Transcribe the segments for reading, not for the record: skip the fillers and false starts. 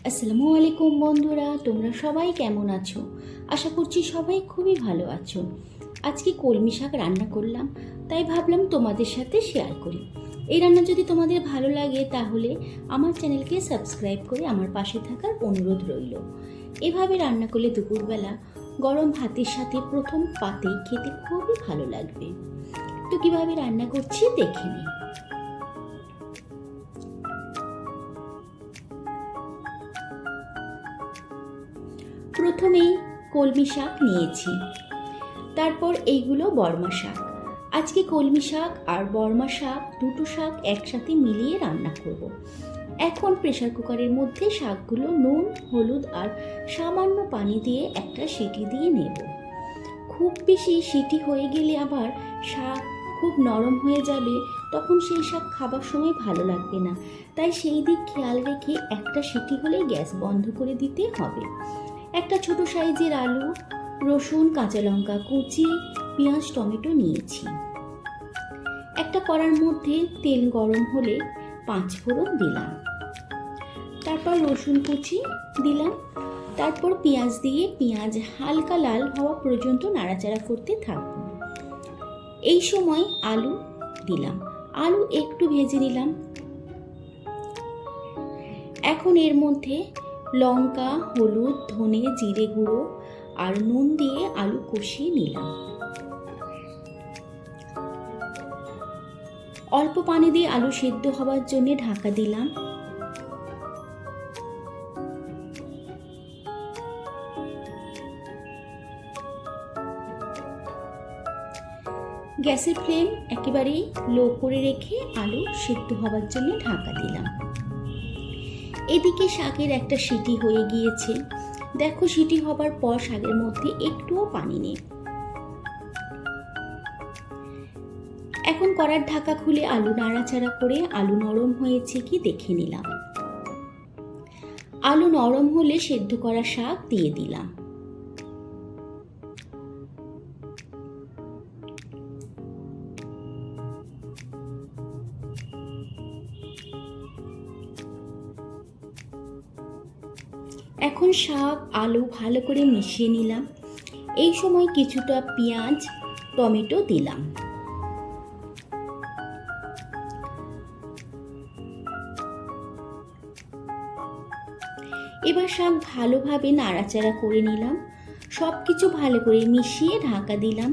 আসসালামু আলাইকুম বন্ধুরা, তোমরা সবাই কেমন আছো? আশা করছি সবাই খুবই ভালো আছো। আজকে কলমি শাক রান্না করলাম, তাই ভাবলাম তোমাদের সাথে শেয়ার করি। এই রান্না যদি তোমাদের ভালো লাগে তাহলে আমার চ্যানেলকে সাবস্ক্রাইব করে আমার পাশে থাকার অনুরোধ রইল। এভাবে রান্না করলে দুপুরবেলা গরম ভাতের সাথে প্রথম পাতেই খেতে খুবই ভালো লাগবে। তো কিভাবে রান্না করছি দেখে নিই। প্রথমেই কলমি শাক নিয়েছি, তারপর এইগুলো বর্মা শাক। আজকে কলমি শাক আর বর্মা শাক দুটো শাক একসাথে মিলিয়ে রান্না করব। এখন প্রেসার কুকারের মধ্যে শাকগুলো নুন, হলুদ আর সামান্য পানি দিয়ে একটা সিটি দিয়ে নেব। খুব বেশি সিটি হয়ে গেলে আবার শাক খুব নরম হয়ে যাবে, তখন সেই শাক খাবার সময় ভালো লাগবে না। তাই সেই দিক খেয়াল রেখে একটা সিটি হলেই গ্যাস বন্ধ করে দিতে হবে। একটা ছোট সাইজের আলু, রসুন, কাঁচা লঙ্কা কুচি, পেঁয়াজ, টমেটো নিয়েছি। একটা কড়ার মধ্যে তেল গরম হলে 5 ফোড়ন দিলাম, তারপর রসুন কুচি দিলাম, তারপর পেঁয়াজ দিয়ে পেঁয়াজ হালকা লাল হওয়া পর্যন্ত নাড়াচাড়া করতে থাকব। এই সময় আলু দিলাম, আলু একটু ভেজে নিলাম। এখন এর মধ্যে লঙ্কা, হলুদ, ধনে, জিরে গুঁড়ো আর নুন দিয়ে আলু কষিয়ে নিলাম। অল্প পানি দিয়ে আলু সেদ্ধ হওয়ার জন্য ঢাকা দিলাম। গ্যাসের ফ্লেম একেবারেই লো করে রেখে আলু সেদ্ধ হওয়ার জন্য ঢাকা দিলাম। এদিকে শাকের একটা সিটি হয়ে গিয়েছে। দেখো, সিটি হবার পর শাকের মধ্যে একটুও পানি নেই। এখন কড়ার ঢাকা খুলে আলু নাড়াচাড়া করে আলু নরম হয়েছে কি দেখে নিলাম। আলু নরম হলে সেদ্ধ করা শাক দিয়ে দিলাম। এখন শাক আলু ভালো করে মিশিয়ে নিলাম। এই সময় কিছুটা পেঁয়াজ, টমেটো দিলাম। এবার শাক ভালোভাবে নাড়াচাড়া করে নিলাম। সব কিছু ভালো করে মিশিয়ে ঢাকা দিলাম।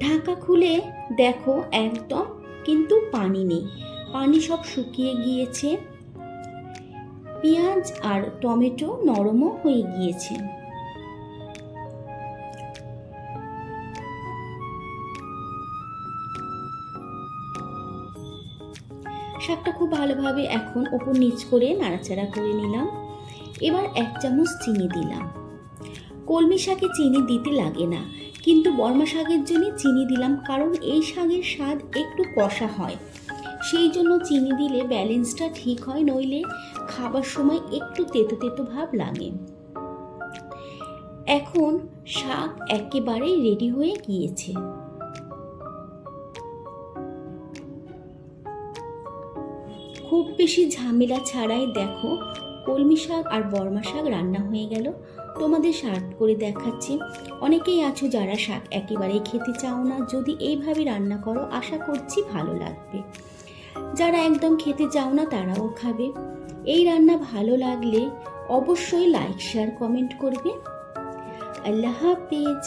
ঢাকা খুলে দেখো, একদম কিন্তু পানি নেই, পানি সব শুকিয়ে গিয়েছে। পেঁয়াজ আর টমেটো নরমও হয়ে গিয়েছে। শাকটা খুব ভালোভাবে এখন ওপর নিচ করে নাড়াচাড়া করে নিলাম। এবার 1 চামচ চিনি দিলাম। কলমি শাকে চিনি দিতে লাগে না, কিন্তু বর্মা শাকের জন্য চিনি দিলাম, কারণ এই শাকের স্বাদ একটু কষা হয়, সেই জন্য চিনি দিলে ব্যালেন্সটা ঠিক হয়, নইলে খাবার সময় একটু তেতো তেতো ভাব লাগে। এখন শাক একেবারে রেডি হয়ে গিয়েছে। খুব বেশি ঝামেলা ছাড়াই দেখো, কলমি শাক আর বর্মা শাক রান্না হয়ে গেল। তোমাদের সার্ভ করে দেখাচ্ছি। অনেকেই আছো যারা শাক একেবারেই খেতে চাও না, যদি এইভাবে রান্না করো আশা করছি ভালো লাগবে। যারা একদম খেতে চাও না তারাও খাবে। এই রান্না ভালো লাগলে অবশ্যই লাইক, শেয়ার, কমেন্ট করবে। আল্লাহ হাফেজ।